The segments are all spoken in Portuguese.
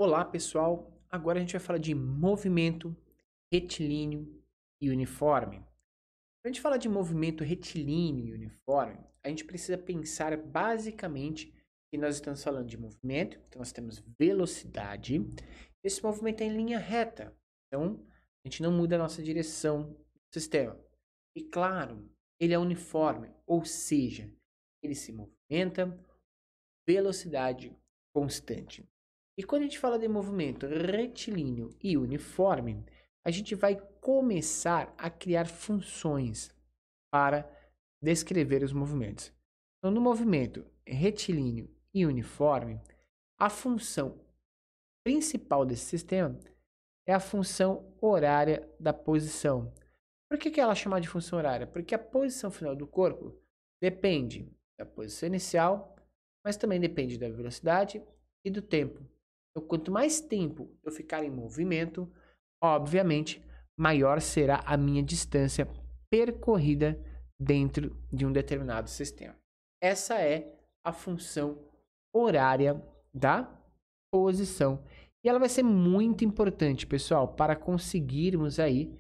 Olá, pessoal. Agora a gente vai falar de movimento retilíneo e uniforme. Para a gente falar de movimento retilíneo e uniforme, a gente precisa pensar basicamente que nós estamos falando de movimento, então nós temos velocidade. Esse movimento é em linha reta, então a gente não muda a nossa direção do sistema. E claro, ele é uniforme, ou seja, ele se movimenta velocidade constante. E quando a gente fala de movimento retilíneo e uniforme, a gente vai começar a criar funções para descrever os movimentos. Então, no movimento retilíneo e uniforme, a função principal desse sistema é a função horária da posição. Por que ela é chamada de função horária? Porque a posição final do corpo depende da posição inicial, mas também depende da velocidade e do tempo. Então, quanto mais tempo eu ficar em movimento, obviamente, maior será a minha distância percorrida dentro de um determinado sistema. Essa é a função horária da posição. E ela vai ser muito importante, pessoal, para conseguirmos aí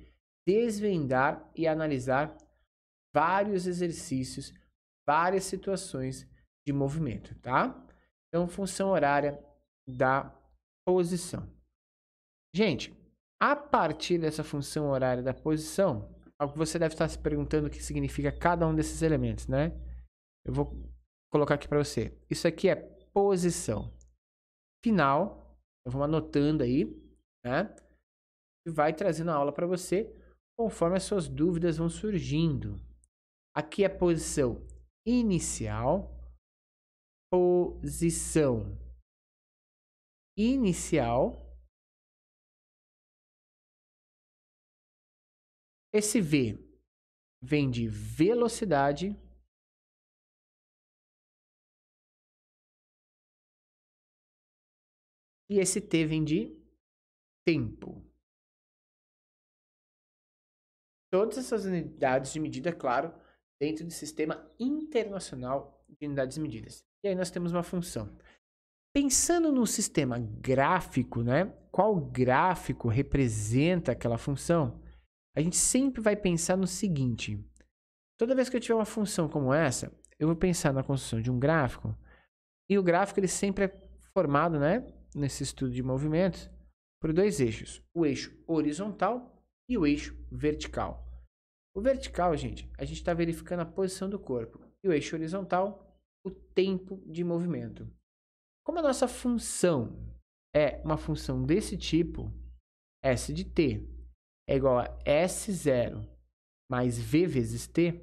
desvendar e analisar vários exercícios, várias situações de movimento, tá? Então, função horária da posição. Gente, a partir dessa função horária da posição, você deve estar se perguntando o que significa cada um desses elementos, né? Eu vou colocar aqui para você. Isso aqui é posição final. Eu vou anotando aí, né? E vai trazendo a aula para você conforme as suas dúvidas vão surgindo. Aqui é posição inicial, posição inicial. Esse V vem de velocidade. E esse T vem de tempo. Todas essas unidades de medida, claro, dentro do Sistema Internacional de Unidades Medidas. E aí nós temos uma função. Pensando no sistema gráfico, né? Qual gráfico representa aquela função? A gente sempre vai pensar no seguinte. Toda vez que eu tiver uma função como essa, eu vou pensar na construção de um gráfico. E o gráfico ele sempre é formado, né? Nesse estudo de movimentos, por dois eixos. O eixo horizontal e o eixo vertical. O vertical, gente, a gente está verificando a posição do corpo. E o eixo horizontal, o tempo de movimento. Como a nossa função é uma função desse tipo, S de t é igual a S0 mais V vezes t,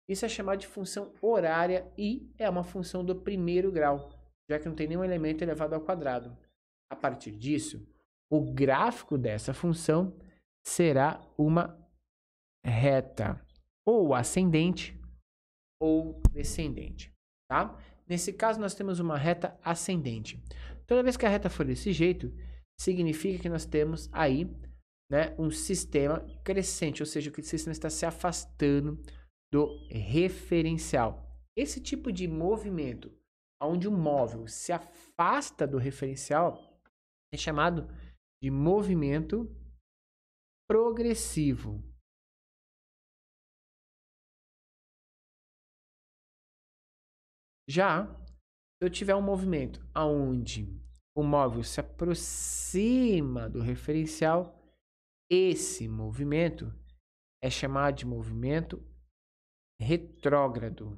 isso é chamado de função horária e é uma função do primeiro grau, já que não tem nenhum elemento elevado ao quadrado. A partir disso, o gráfico dessa função será uma reta ou ascendente ou descendente, tá? Nesse caso, nós temos uma reta ascendente. Toda vez que a reta for desse jeito, significa que nós temos aí, né, um sistema crescente, ou seja, que o sistema está se afastando do referencial. Esse tipo de movimento, onde o móvel se afasta do referencial, é chamado de movimento progressivo. Já se eu tiver um movimento onde o móvel se aproxima do referencial, esse movimento é chamado de movimento retrógrado.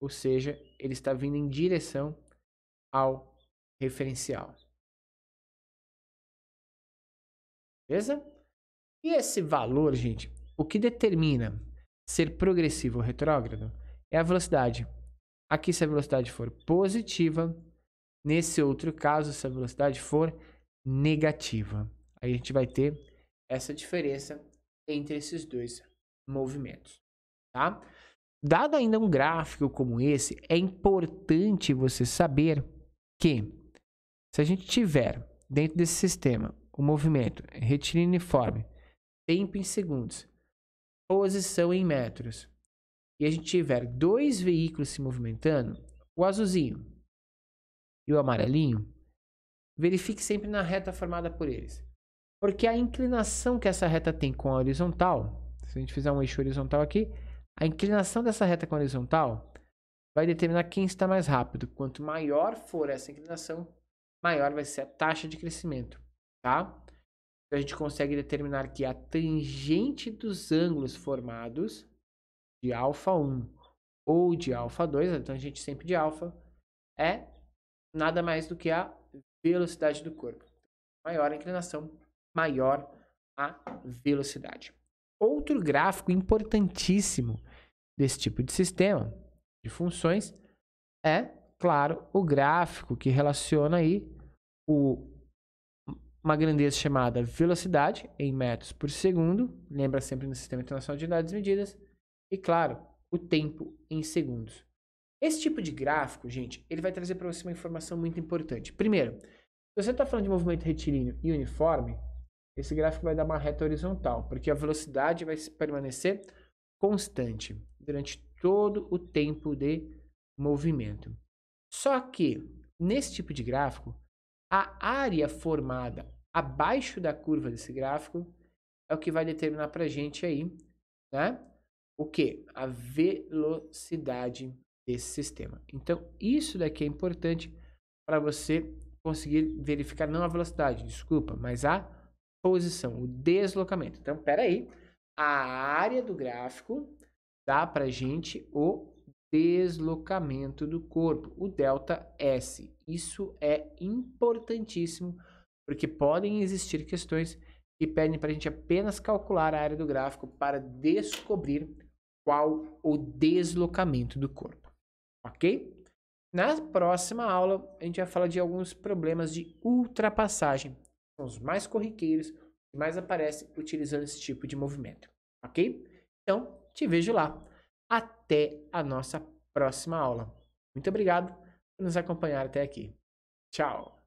Ou seja, ele está vindo em direção ao referencial. Beleza? E esse valor, gente, o que determina ser progressivo ou retrógrado é a velocidade. Aqui, se a velocidade for positiva, nesse outro caso, se a velocidade for negativa. Aí a gente vai ter essa diferença entre esses dois movimentos, tá? Dado ainda um gráfico como esse, é importante você saber que se a gente tiver dentro desse sistema o movimento retilíneo uniforme, tempo em segundos, posição em metros, e a gente tiver dois veículos se movimentando, o azulzinho e o amarelinho, verifique sempre na reta formada por eles. Porque a inclinação que essa reta tem com a horizontal, se a gente fizer um eixo horizontal aqui, a inclinação dessa reta com a horizontal vai determinar quem está mais rápido. Quanto maior for essa inclinação, maior vai ser a taxa de crescimento, tá? Então a gente consegue determinar que a tangente dos ângulos formados de α1 ou de α2, a tangente sempre de alfa, é nada mais do que a velocidade do corpo. Maior a inclinação, maior a velocidade. Outro gráfico importantíssimo desse tipo de sistema de funções é, claro, o gráfico que relaciona aí uma grandeza chamada velocidade em metros por segundo, lembra sempre no Sistema Internacional de Unidades Medidas, e, claro, o tempo em segundos. Esse tipo de gráfico, gente, ele vai trazer para você uma informação muito importante. Primeiro, se você está falando de movimento retilíneo e uniforme, esse gráfico vai dar uma reta horizontal, porque a velocidade vai permanecer constante durante todo o tempo de movimento. Só que, nesse tipo de gráfico, a área formada abaixo da curva desse gráfico é o que vai determinar para a gente aí, né? O que? A velocidade desse sistema. Então, isso daqui é importante para você conseguir verificar não a velocidade, desculpa, mas a posição, o deslocamento. Então, espera aí, a área do gráfico dá para a gente o deslocamento do corpo, o ΔS. Isso é importantíssimo, porque podem existir questões que pedem para a gente apenas calcular a área do gráfico para descobrir qual o deslocamento do corpo, ok? Na próxima aula, a gente vai falar de alguns problemas de ultrapassagem. São os mais corriqueiros e mais aparecem utilizando esse tipo de movimento, ok? Então, te vejo lá. Até a nossa próxima aula. Muito obrigado por nos acompanhar até aqui. Tchau!